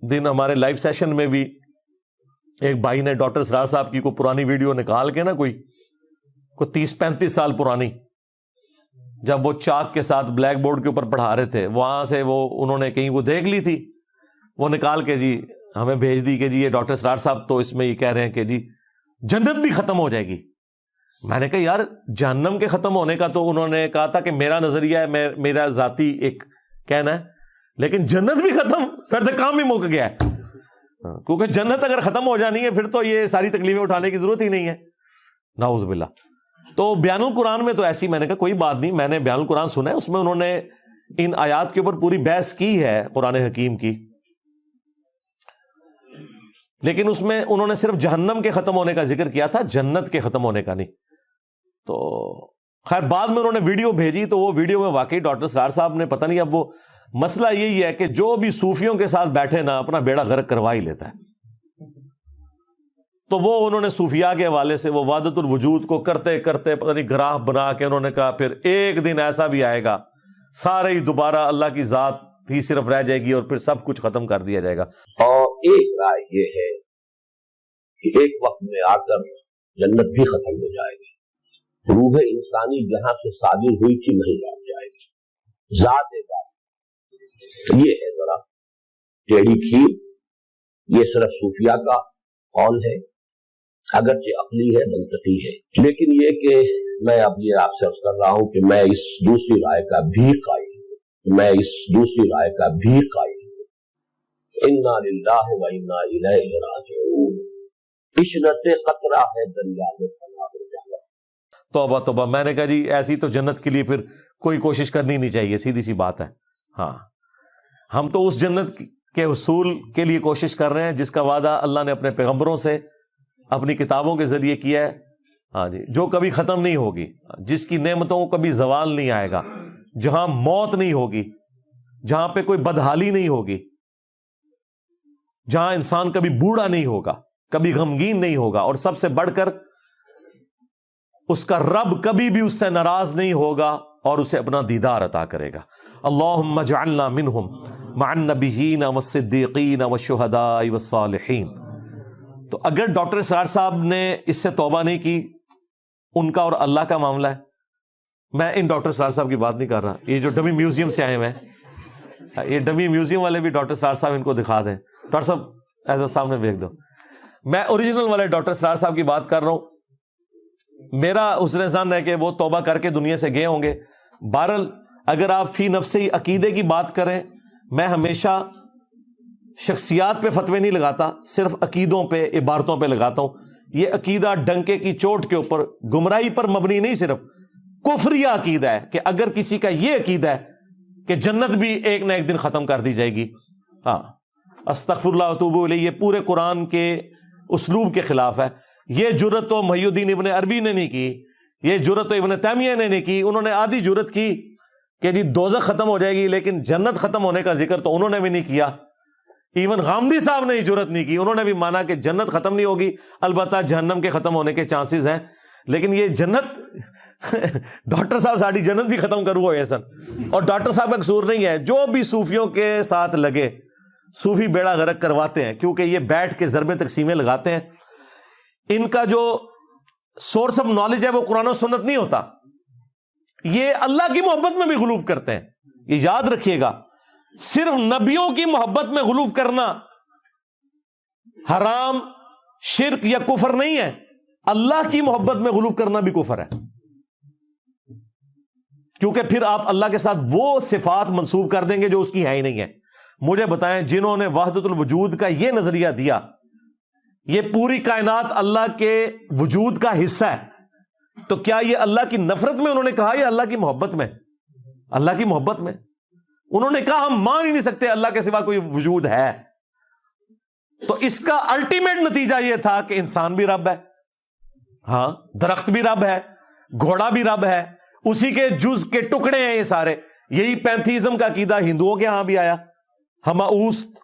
دن ہمارے live session میں بھی ایک بھائی نے ڈاکٹر اسرار صاحب کی کوئی پرانی ویڈیو نکال کے نا کوئی 30-35 سال پرانی، جب وہ چاک کے ساتھ بلیک بورڈ کے اوپر پڑھا رہے تھے، وہاں سے وہ انہوں نے کہیں وہ دیکھ لی تھی، وہ نکال کے جی ہمیں بھیج دی کہ جی یہ ڈاکٹر اسرار صاحب تو اس میں یہ کہہ رہے ہیں کہ جی جنت بھی ختم ہو جائے گی۔ میں نے کہا یار جہنم کے ختم ہونے کا تو انہوں نے کہا تھا کہ میرا نظریہ ہے، میرا ذاتی ایک کہنا ہے، لیکن جنت بھی ختم، پھر تو کام بھی مک گیا ہے، کیونکہ جنت اگر ختم ہو جانی ہے پھر تو یہ ساری تکلیفیں اٹھانے کی ضرورت ہی نہیں ہے، نعوذ باللہ۔ تو بیان القرآن میں تو ایسی، میں نے کہا کوئی بات نہیں، میں نے بیان القرآن سنا ہے، اس میں انہوں نے ان آیات کے اوپر پوری بحث کی ہے قرآن حکیم کی، لیکن اس میں انہوں نے صرف جہنم کے ختم ہونے کا ذکر کیا تھا، جنت کے ختم ہونے کا نہیں۔ تو خیر بعد میں انہوں نے ویڈیو بھیجی، تو وہ ویڈیو میں واقعی ڈاکٹر اسرار صاحب نے پتہ نہیں، اب وہ مسئلہ یہی ہے کہ جو بھی صوفیوں کے ساتھ بیٹھے نا اپنا بیڑا غرق کروا ہی لیتا ہے۔ تو وہ انہوں نے صوفیاء کے حوالے سے وہ وحدت الوجود کو کرتے کرتے پتہ نہیں گراہ بنا کے انہوں نے کہا پھر ایک دن ایسا بھی آئے گا سارے ہی دوبارہ اللہ کی ذات ہی صرف رہ جائے گی اور پھر سب کچھ ختم کر دیا جائے گا۔ اور ایک رائے یہ ہے کہ ایک وقت میں آ کر جنت بھی ختم ہو جائے گی، روح انسانی جہاں سے صادر ہوئی تھی نہیں لوٹ جائے گی، ذات بات یہ ہے ذرا ٹیڑھی کھیر، یہ صرف صوفیاء کا قول ہے، اگرچہ عقلی ہے منطقی ہے، لیکن یہ کہ میں اب یہ آپ سے عرض کر رہا ہوں کہ میں اس دوسری رائے کا بھی قائل ہوں، انا للہ و انا الیہ راجعون، عشرت قطرہ ہے دریا میں فنا ہو جانا۔ توبہ توبہ، میں نے کہا جی ایسی تو جنت کے لیے پھر کوئی کوشش کرنی نہیں چاہیے، سیدھی سی بات ہے۔ ہاں ہم تو اس جنت کے حصول کے لیے کوشش کر رہے ہیں جس کا وعدہ اللہ نے اپنے پیغمبروں سے اپنی کتابوں کے ذریعے کیا ہے، ہاں جی، جو کبھی ختم نہیں ہوگی، جس کی نعمتوں کو کبھی زوال نہیں آئے گا، جہاں موت نہیں ہوگی، جہاں پہ کوئی بدحالی نہیں ہوگی، جہاں انسان کبھی بوڑھا نہیں ہوگا، کبھی غمگین نہیں ہوگا، اور سب سے بڑھ کر اس کا رب کبھی بھی اس سے ناراض نہیں ہوگا اور اسے اپنا دیدار عطا کرے گا۔ اللہم اجعلنا منہم مع النبیین والصدیقین والشہداء والصالحین۔ تو اگر ڈاکٹر اسرار صاحب نے اس سے توبہ نہیں کی، ان کا اور اللہ کا معاملہ ہے، میں ان ڈاکٹر اسرار صاحب کی بات نہیں کر رہا، یہ جو ڈمی میوزیم سے آئے ہوئے ہیں، یہ ڈمی میوزیم والے بھی ڈاکٹر اسرار صاحب ان کو دکھا دیں، ڈاکٹر صاحب ایسا سامنے بھیج دو، میں اوریجنل والے ڈاکٹر اسرار صاحب کی بات کر رہا ہوں۔ میرا حسن ظن ہے کہ وہ توبہ کر کے دنیا سے گئے ہوں گے۔ بہرحال اگر آپ فی نفسی عقیدے کی بات کریں، میں ہمیشہ شخصیات پہ فتوے نہیں لگاتا، صرف عقیدوں پہ، عبارتوں پہ لگاتا ہوں۔ یہ عقیدہ ڈنکے کی چوٹ کے اوپر گمراہی پر مبنی نہیں، صرف کفریہ عقیدہ ہے کہ اگر کسی کا یہ عقیدہ ہے کہ جنت بھی ایک نہ ایک دن ختم کر دی جائے گی، ہاں استغفر اللہ واتوب الیہ، یہ پورے قرآن کے اسلوب کے خلاف ہے۔ یہ جرت تو محی الدین ابن عربی نے نہیں کی، یہ جرت تو ابن تیمیہ نے نہیں کی، انہوں نے آدھی جرت کی کہ جی دوزخ ختم ہو جائے گی، لیکن جنت ختم ہونے کا ذکر تو انہوں نے بھی نہیں کیا۔ ایون غامدی صاحب نے جرت نہیں کی، انہوں نے بھی مانا کہ جنت ختم نہیں ہوگی، البتہ جہنم کے ختم ہونے کے چانسز ہیں، لیکن یہ جنت ڈاکٹر صاحب ساری جنت بھی ختم کرو ہوئے سن۔ اور ڈاکٹر صاحب کا قصور نہیں ہے، جو بھی صوفیوں کے ساتھ لگے، صوفی بیڑا غرق کرواتے ہیں، کیونکہ یہ بیٹھ کے ضرب تقسیمیں لگاتے ہیں۔ ان کا جو سورس آف نالج ہے وہ قرآن و سنت نہیں ہوتا، یہ اللہ کی محبت میں بھی غلوف کرتے ہیں، یہ یاد رکھیے گا۔ صرف نبیوں کی محبت میں غلوف کرنا حرام، شرک یا کفر نہیں ہے، اللہ کی محبت میں غلوف کرنا بھی کفر ہے، کیونکہ پھر آپ اللہ کے ساتھ وہ صفات منسوب کر دیں گے جو اس کی ہے ہی نہیں ہے۔ مجھے بتائیں، جنہوں نے وحدت الوجود کا یہ نظریہ دیا، یہ پوری کائنات اللہ کے وجود کا حصہ ہے، تو کیا یہ اللہ کی نفرت میں انہوں نے کہا یا اللہ کی محبت میں؟ اللہ کی محبت میں۔ انہوں نے کہا ہم مان ہی نہیں سکتے اللہ کے سوا کوئی وجود ہے۔ تو اس کا الٹیمیٹ نتیجہ یہ تھا کہ انسان بھی رب ہے، ہاں درخت بھی رب ہے، گھوڑا بھی رب ہے، اسی کے جز کے ٹکڑے ہیں یہ سارے۔ یہی پینتھیزم کا عقیدہ ہندوؤں کے ہاں بھی آیا، ہماؤست،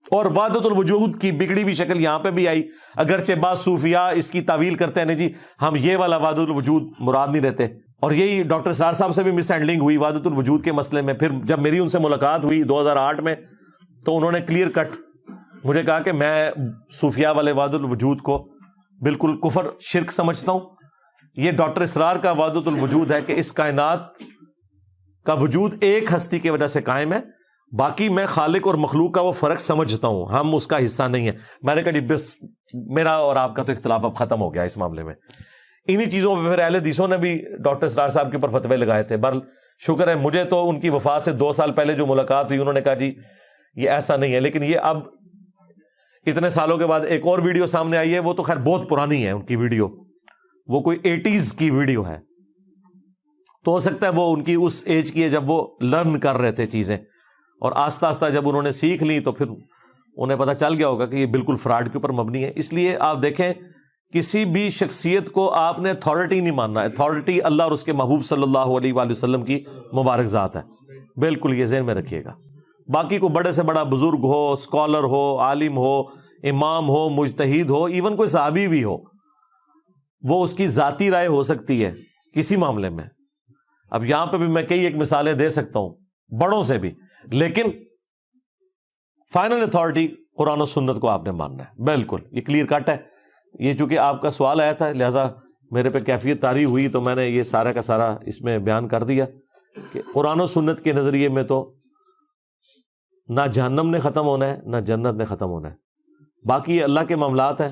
اور وحدت الوجود کی بگڑی بھی شکل یہاں پہ بھی آئی، اگرچہ بعض صوفیاء اس کی تعویل کرتے ہیں نہیں جی ہم یہ والا وحدت الوجود مراد نہیں رہتے، اور یہی ڈاکٹر اسرار صاحب سے بھی مس ہینڈلنگ ہوئی وحدت الوجود کے مسئلے میں. پھر جب میری ان سے ملاقات ہوئی 2008 میں تو انہوں نے کلیئر کٹ مجھے کہا کہ میں صوفیاء والے وحدت الوجود کو بالکل کفر شرک سمجھتا ہوں. یہ ڈاکٹر اسرار کا وحدت الوجود ہے کہ اس کائنات کا وجود ایک ہستی کی وجہ سے قائم ہے, باقی میں خالق اور مخلوق کا وہ فرق سمجھتا ہوں, ہم اس کا حصہ نہیں ہے. میں نے کہا جی بس میرا اور آپ کا تو اختلاف اب ختم ہو گیا اس معاملے میں. انہی چیزوں پہ پھر اہل حدیثوں نے بھی ڈاکٹر اسرار صاحب کے اوپر فتوے لگائے تھے. بہرحال شکر ہے مجھے تو ان کی وفات سے 2 سال پہلے جو ملاقات ہوئی انہوں نے کہا جی یہ ایسا نہیں ہے. لیکن یہ اب اتنے سالوں کے بعد ایک اور ویڈیو سامنے آئی ہے, وہ تو خیر بہت پرانی ہے ان کی ویڈیو, وہ کوئی 80s کی ویڈیو ہے. تو ہو سکتا ہے وہ ان کی اس ایج کی ہے جب وہ لرن کر رہے تھے چیزیں, اور آہستہ آہستہ جب انہوں نے سیکھ لی تو پھر انہیں پتہ چل گیا ہوگا کہ یہ بالکل فراڈ کے اوپر مبنی ہے. اس لیے آپ دیکھیں کسی بھی شخصیت کو آپ نے اتھارٹی نہیں ماننا. اتھارٹی اللہ اور اس کے محبوب صلی اللہ علیہ وآلہ وسلم کی مبارک ذات ہے. بالکل یہ ذہن میں رکھیے گا. باقی کو بڑے سے بڑا بزرگ ہو, اسکالر ہو, عالم ہو, امام ہو, مجتہد ہو, ایون کوئی صحابی بھی ہو, وہ اس کی ذاتی رائے ہو سکتی ہے کسی معاملے میں. اب یہاں پہ بھی میں کئی ایک مثالیں دے سکتا ہوں بڑوں سے بھی, لیکن فائنل اتھارٹی قرآن و سنت کو آپ نے ماننا ہے. بالکل یہ کلیئر کٹ ہے. یہ چونکہ آپ کا سوال آیا تھا لہذا میرے پہ کیفیت طاری ہوئی تو میں نے یہ سارا کا سارا اس میں بیان کر دیا کہ قرآن و سنت کے نظریے میں تو نہ جہنم نے ختم ہونا ہے نہ جنت نے ختم ہونا ہے. باقی یہ اللہ کے معاملات ہیں.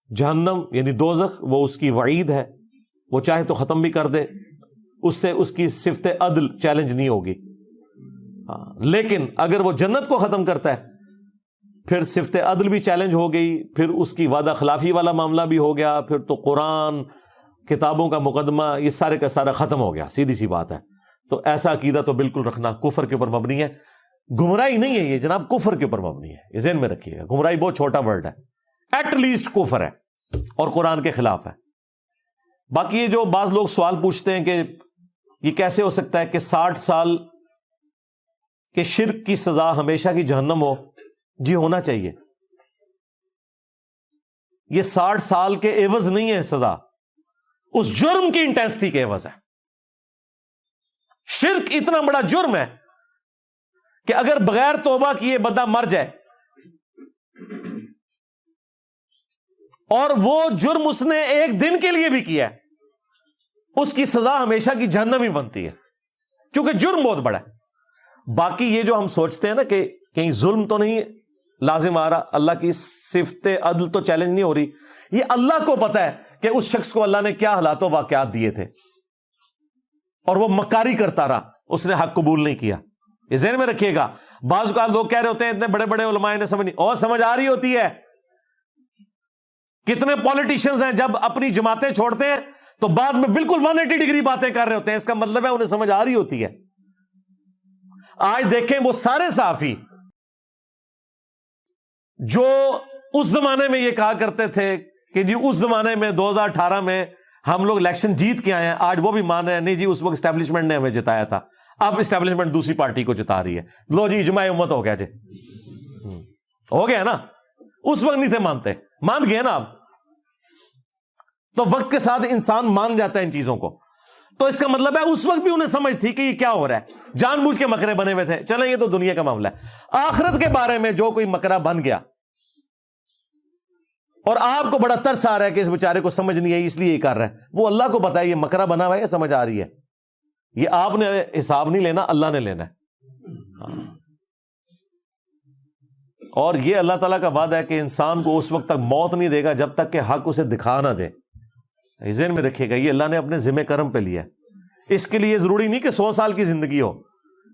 جہنم یعنی دوزخ وہ اس کی وعید ہے, وہ چاہے تو ختم بھی کر دے, اس سے اس کی صفت عدل چیلنج نہیں ہوگی. لیکن اگر وہ جنت کو ختم کرتا ہے پھر صفت عدل بھی چیلنج ہو گئی, پھر اس کی وعدہ خلافی والا معاملہ بھی ہو گیا, پھر تو قرآن کتابوں کا مقدمہ یہ سارے کا سارا ختم ہو گیا. سیدھی سی بات ہے. تو ایسا عقیدہ تو بالکل رکھنا کفر کے اوپر مبنی ہے. گمراہی نہیں ہے یہ جناب, کفر کے اوپر مبنی ہے. یہ ذہن میں رکھیے گا. گمراہی بہت چھوٹا ورڈ ہے, ایٹ لیسٹ کفر ہے اور قرآن کے خلاف ہے. باقی یہ جو بعض لوگ سوال پوچھتے ہیں کہ یہ کیسے ہو سکتا ہے کہ 60 سال کے شرک کی سزا ہمیشہ کی جہنم ہو. جی ہونا چاہیے. یہ 60 سال کے عوض نہیں ہے سزا, اس جرم کی انٹینسٹی کے عوض ہے. شرک اتنا بڑا جرم ہے کہ اگر بغیر توبہ کیے بندہ مر جائے اور وہ جرم اس نے ایک دن کے لیے بھی کیا ہے, اس کی سزا ہمیشہ کی جہنم ہی بنتی ہے, کیونکہ جرم بہت بڑا ہے. باقی یہ جو ہم سوچتے ہیں نا کہ کہیں ظلم تو نہیں لازم آ رہا, اللہ کی صفت عدل تو چیلنج نہیں ہو رہی, یہ اللہ کو پتا ہے کہ اس شخص کو اللہ نے کیا حالات و واقعات دیے تھے اور وہ مکاری کرتا رہا, اس نے حق قبول نہیں کیا. یہ ذہن میں رکھیے گا. بعض اوقات لوگ کہہ رہے ہوتے ہیں اتنے بڑے بڑے علماء نے سمجھ نہیں, اور سمجھ آ رہی ہوتی ہے. کتنے پولیٹیشنز ہیں جب اپنی جماعتیں چھوڑتے ہیں تو بعد میں بالکل 180 ڈگری باتیں کر رہے ہوتے ہیں, اس کا مطلب ہے انہیں سمجھ آ رہی ہوتی ہے. آج دیکھیں وہ سارے صحافی جو اس زمانے میں یہ کہا کرتے تھے کہ جی اس زمانے میں 2018 میں ہم لوگ الیکشن جیت کے آئے ہیں, آج وہ بھی مان رہے ہیں نہیں جی اس وقت اسٹیبلشمنٹ نے ہمیں جتایا تھا, اب اسٹیبلشمنٹ دوسری پارٹی کو جتا رہی ہے. لو جی اجماع امت ہو گیا جی, ہو گیا نا. اس وقت نہیں تھے مانتے, مان گئے نا اب. تو وقت کے ساتھ انسان مان جاتا ہے ان چیزوں کو. تو اس کا مطلب ہے اس وقت بھی انہیں سمجھ تھی کہ یہ کیا ہو رہا ہے, جان بوجھ کے مکرے بنے ہوئے تھے. چلیں یہ تو دنیا کا معاملہ ہے. آخرت کے بارے میں جو کوئی مکرا بن گیا اور آپ کو بڑا ترس آ رہا ہے کہ اس بیچارے کو سمجھ نہیں ہے اس لیے یہ کر رہا ہے, وہ اللہ کو پتا ہے یہ مکرا بنا ہوا ہے, سمجھ آ رہی ہے. یہ آپ نے حساب نہیں لینا, اللہ نے لینا ہے. اور یہ اللہ تعالیٰ کا وعدہ ہے کہ انسان کو اس وقت تک موت نہیں دے گا جب تک کہ حق اسے دکھا نہ دے. ذہن میں رکھیے گا, یہ اللہ نے اپنے ذمہ کرم پہ لیا ہے. اس کے لیے ضروری نہیں کہ 100 سال کی زندگی ہو,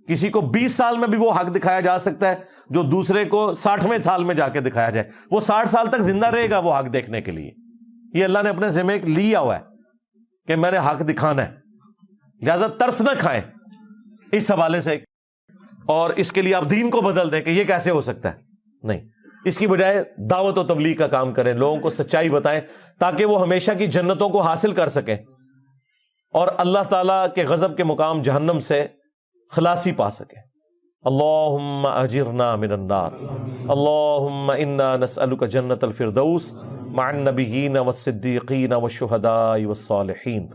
کسی کو 20 سال میں بھی وہ حق دکھایا جا سکتا ہے جو دوسرے کو 60ویں سال میں جا کے دکھایا جائے. وہ 60 سال تک زندہ رہے گا وہ حق دیکھنے کے لیے. یہ اللہ نے اپنے ذمہ لیا ہوا ہے کہ میرے حق دکھانا ہے, لہذا ترس نہ کھائیں اس حوالے سے اور اس کے لیے آپ دین کو بدل دیں کہ یہ کیسے ہو سکتا ہے. نہیں, اس کی بجائے دعوت و تبلیغ کا کام کریں, لوگوں کو سچائی بتائیں تاکہ وہ ہمیشہ کی جنتوں کو حاصل کر سکیں اور اللہ تعالیٰ کے غضب کے مقام جہنم سے خلاصی پا سکیں. اللہم اجرنا من النار, اللہم انا نسألک جنت الفردوس مع النبیین والصدیقین والشہداء والصالحین.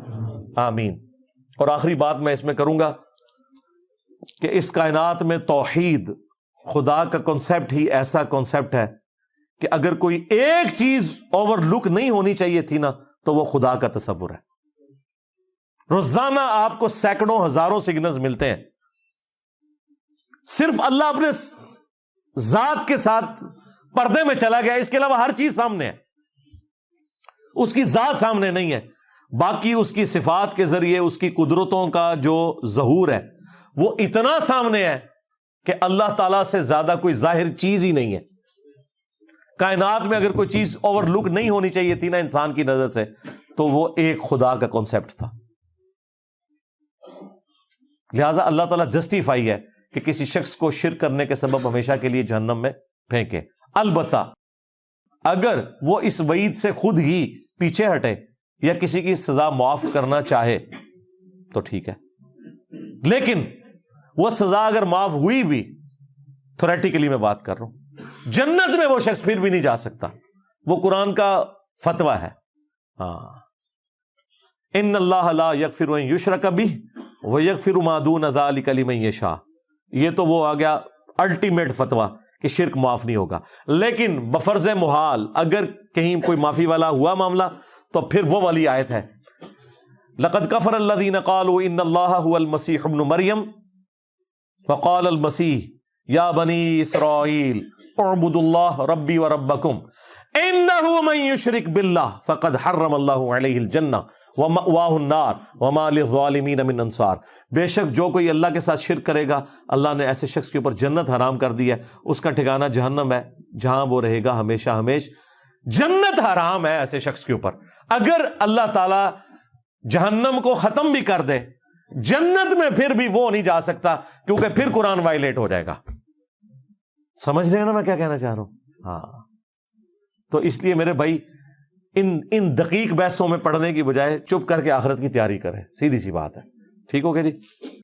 آمین. اور آخری بات میں اس میں کروں گا کہ اس کائنات میں توحید خدا کا کنسپٹ ہی ایسا کنسپٹ ہے کہ اگر کوئی ایک چیز اوور لک نہیں ہونی چاہیے تھی نا تو وہ خدا کا تصور ہے. روزانہ آپ کو سینکڑوں ہزاروں سگنلز ملتے ہیں. صرف اللہ اپنے ذات کے ساتھ پردے میں چلا گیا, اس کے علاوہ ہر چیز سامنے ہے, اس کی ذات سامنے نہیں ہے. باقی اس کی صفات کے ذریعے اس کی قدرتوں کا جو ظہور ہے وہ اتنا سامنے ہے کہ اللہ تعالیٰ سے زیادہ کوئی ظاہر چیز ہی نہیں ہے. کائنات میں اگر کوئی چیز اوور لک نہیں ہونی چاہیے تھی نا انسان کی نظر سے تو وہ ایک خدا کا کانسیپٹ تھا. لہذا اللہ تعالیٰ جسٹیفائی ہے کہ کسی شخص کو شرک کرنے کے سبب ہمیشہ کے لیے جہنم میں پھینکے. البتہ اگر وہ اس وعید سے خود ہی پیچھے ہٹے یا کسی کی سزا معاف کرنا چاہے تو ٹھیک ہے, لیکن وہ سزا اگر معاف ہوئی بھی, تھیوریٹیکلی میں بات کر رہا ہوں, جنت میں وہ شخص پھر بھی نہیں جا سکتا. وہ قرآن کا فتویٰ ہے. ہاں, ان اللہ لا یغفر ان یشرک بہ ویغفر ما دون ذلک لمن یشاء. یہ تو وہ آ گیا الٹیمیٹ فتویٰ کہ شرک معاف نہیں ہوگا. لیکن بفرض محال اگر کہیں کوئی معافی والا ہوا معاملہ تو پھر وہ والی آیت ہے, لقد کفر الذین قالوا ان اللہ هو المسیح ابن مریم وقال المسیح یا بنی اسرائیل اعبدوا اللہ ربی وربکم انہ من یشرک باللہ فقد حرم اللہ علیہ الجنہ ومأواہ النار وما للظالمین من انصار. بے شک جو کوئی اللہ کے ساتھ شرک کرے گا اللہ نے ایسے شخص کے اوپر جنت حرام کر دی ہے, اس کا ٹھکانہ جہنم ہے جہاں وہ رہے گا ہمیشہ ہمیش. جنت حرام ہے ایسے شخص کے اوپر. اگر اللہ تعالی جہنم کو ختم بھی کر دے, جنت میں پھر بھی وہ نہیں جا سکتا کیونکہ پھر قرآن وائلیٹ ہو جائے گا. سمجھ رہے ہیں نا میں کیا کہنا چاہ رہا ہوں؟ ہاں, تو اس لیے میرے بھائی ان دقیق بحثوں میں پڑھنے کی بجائے چپ کر کے آخرت کی تیاری کریں. سیدھی سی بات ہے. ٹھیک ہو گیا جی.